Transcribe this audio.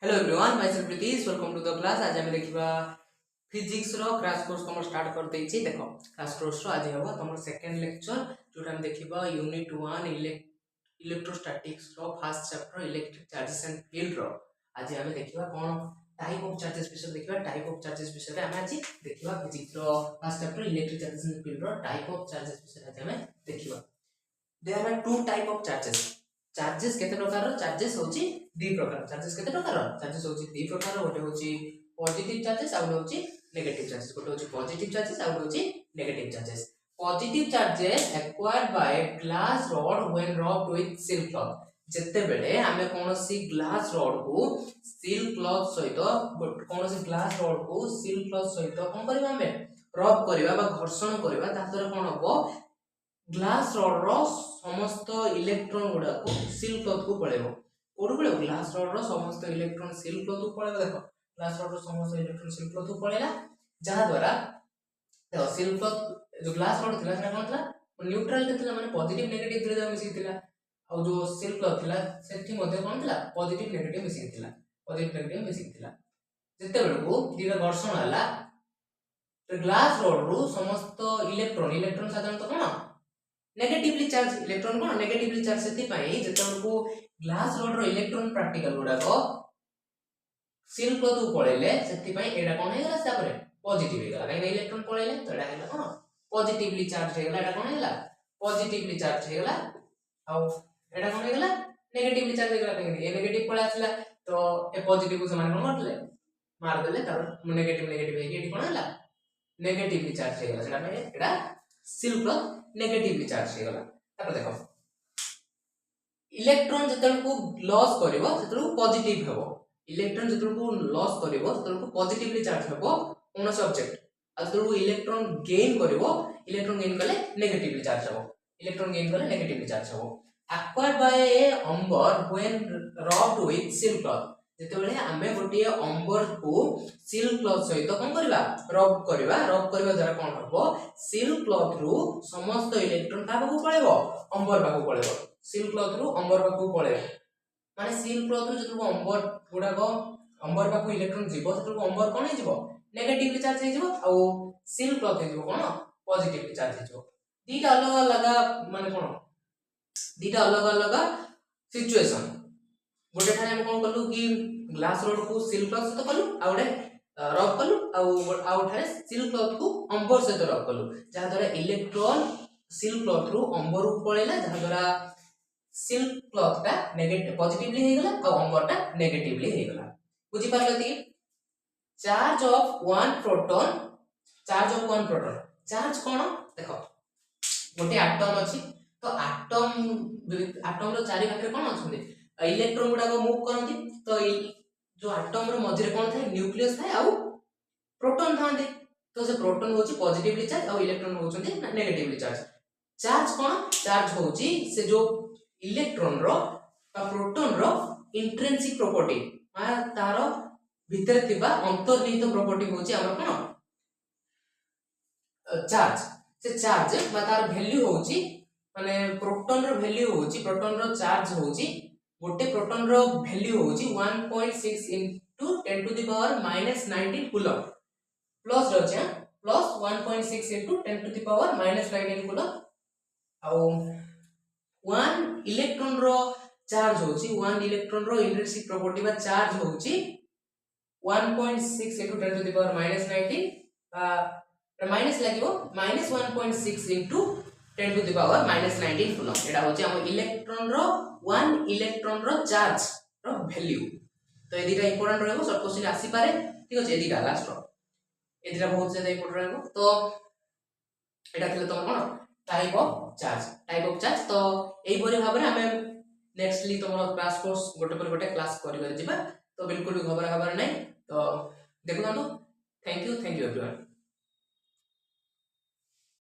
Hello everyone myself Pritish welcome to the class. आज हम देखिबा फिजिक्स रो क्रैश कोर्स तुम स्टार्ट कर देछि। देखो क्रैश कोर्स रो आज हेबो तुम सेकंड लेक्चर जोटा हम देखिबा यूनिट 1 इलेक्ट्रोस्टैटिक्स रो first chapter electric charges and field रो। आज हम देखिबा कोन टाइप ऑफ चार्जेस विषय देखिबा। टाइप ऑफ चार्जेस विषय हम आज देखिबा फिजिक्स रो first chapter electric charges and field रो टाइप ऑफ चार्जेस विषय आज हम देखिबा। There are two type of charges. Charges केते प्रकार चार्जेस होची दी प्रकार। चार्जेस केते प्रकार चार्जेस होची दी प्रकार। गोटे होची पॉजिटिव चार्जेस आ होची नेगेटिव चार्जेस। गोटे होची पॉजिटिव चार्जेस आ होची negative charges. Positive charges acquired by glass rod when rubbed with silk cloth. जते बेले हमें कोनोसी ग्लास रॉड को सिल्क क्लॉथ सहित कोनोसी ग्लास रॉड को सिल्क क्लॉथ सहित कोन करबा हमें रब करबा बा घर्षण करबा तातर कोन हबो ग्लास रॉड रो समस्त इलेक्ट्रॉन गुडा को सिल्क क्लॉथ को पळेबो। कोड पळेबो ग्लास रॉड रो समस्त इलेक्ट्रॉन सिल्क क्लॉथ को पळेबो। देखो ग्लास रॉड रो समस्त इलेक्ट्रॉन सिल्क क्लॉथ को पळेला जहा द्वारा देखो सिल्क क्लॉथ जो ग्लास रॉड थिला सेना कोन थिला न्यूट्रल के थिला माने पॉजिटिव नेगेटिव थिला मिसी थिला। आ जो सिल्क क्लॉथ थिला सेठी मध्ये कोन थिला पॉजिटिव नेगेटिव मिसी थिला। पॉजिटिव नेगेटिव मिसी थिला जते बेलको दीटा घर्षण हला तो ग्लास रॉड रो समस्त इलेक्ट्रॉन साधारणतः कोन नेगेटिवली चार्ज इलेक्ट्रॉन कोन नेगेटिवली चार्ज सेति पई जतन को ग्लास रॉड रो इलेक्ट्रॉन पार्टिकल गुडा को सिल्क क्लॉथ को पळेले सेति पई एडा कोन हेगला तापरे पॉजिटिव हेगला। काई इलेक्ट्रॉन पळेले तो एडा हेगला कोन पॉजिटिवली चार्ज हेगला। एडा कोन हेगला पॉजिटिवली चार्ज हेगला। आ एडा कोन हेगला नेगेटिवली चार्ज हेगला। काई ए नेगेटिव पळे आसला तो ए पॉजिटिव को समान कोन करले मार देले तार नेगेटिव हेगे एडी कोन हेगला नेगेटिवली चार्ज हेगला। सेटा पे एडा सिल्क क्लॉथ नेगेटिवली चार्ज हेगला। तापर देखो इलेक्ट्रॉन जतन को लॉस करिवो सेतरो पॉजिटिव हेबो। इलेक्ट्रॉन जतन को लॉस करिवो सेतरो को पॉजिटिवली चार्ज हेबो कोन सब्जेक्ट। आ जतन को इलेक्ट्रॉन गेन करिवो इलेक्ट्रॉन गेन करले नेगेटिवली चार्ज हेबो। इलेक्ट्रॉन गेन करले नेगेटिवली चार्ज हेबो। Acquired by a amber when rubbed with silk cloth. जेतेबेले आमे गोटे अंबर को सिल्क क्लॉथ सहित कोन करबा रब करबा द्वारा कोन हबो सिल्क क्लॉथ रु समस्त इलेक्ट्रॉन का बाकू पळेबो अंबर बाकू पळेबो। सिल्क क्लॉथ रु अंबर बाकू पळेबो माने सिल्क क्लॉथ रु जतु अंबर गुडा को अंबर बाकू इलेक्ट्रॉन जीवो जतु अंबर कोन हे जीवो नेगेटिवली चार्ज हे जीवो आ सिल्क क्लॉथ हे जीवो कोन पॉजिटिवली चार्ज हे जीवो। दीटा अलग अलग माने कोन दीटा अलग अलग सिचुएशन। गोटे ठाने हम कोन कलु कि ग्लास रॉड को सिल्क क्लॉथ सहित कलु आ गोटे रब कलु आ ठारे सिल्क क्लॉथ को अंबर सहित रब कलु जहा द्वारा इलेक्ट्रॉन सिल्क क्लॉथ रु अंबर को पळेला जहा द्वारा सिल्क क्लॉथ का नेगेटिव पॉजिटिवली हे गेला आ अंबर ता नेगेटिवली हे गेला। बुझी पारलो ती charge of one proton charge कोन देखो गोटे एटम अछि तो एटम रो चारि पाखरे कोन अछंदी इलेक्ट्रॉन गुडा को मूव करंती तो जो एटम रो मध्य रे कोन थाए न्यूक्लियस थाए आ प्रोटॉन थांदे तो से प्रोटॉन होची पॉजिटिवली चार्ज और इलेक्ट्रॉन होचंती नेगेटिवली चार्ज। चार्ज कोन चार्ज होची से जो इलेक्ट्रॉन रो बा प्रोटॉन रो इंट्रिंसिक प्रॉपर्टी मा तारो भीतर थिबा अंतर्निहित प्रॉपर्टी होची हमर कोन चार्ज। से चार्ज बा तार वैल्यू होची माने प्रोटॉन रो वैल्यू होची प्रोटॉन रो चार्ज होची गोटे प्रोटॉन रो वैल्यू होची 1.6 into 10 to the power minus 19 coulomb plus रो छै plus 1.6 into 10 to the power minus 19 coulomb आ 1 इलेक्ट्रॉन रो चार्ज होची 1 इलेक्ट्रॉन रो इंट्रिंसिक प्रॉपर्टी बा चार्ज होची 1.6 into 10 to the power minus 19 minus लागिवो minus 1.6 into 10 to the power minus 19 coulomb. एडा होची हम इलेक्ट्रॉन रो 1 इलेक्ट्रॉन रो चार्ज रो वैल्यू। तो ए दिटा इंपोर्टेंट रहबो शॉर्ट क्वेश्चन आसी पारे ठीक अछि। ए दिटा लास्ट रो ए दिटा बहुत ज्यादा इंपोर्टेंट रहबो। तो एटा थिले तम कोन टाइप ऑफ चार्ज तो एई परि भाबरे हमें नेक्स्टली तमरो क्लास कोर्स गोटे पर गोटे क्लास करि जिबा। तो बिल्कुल भी घबरा नै तो देखु थैंक यू एवरीवन।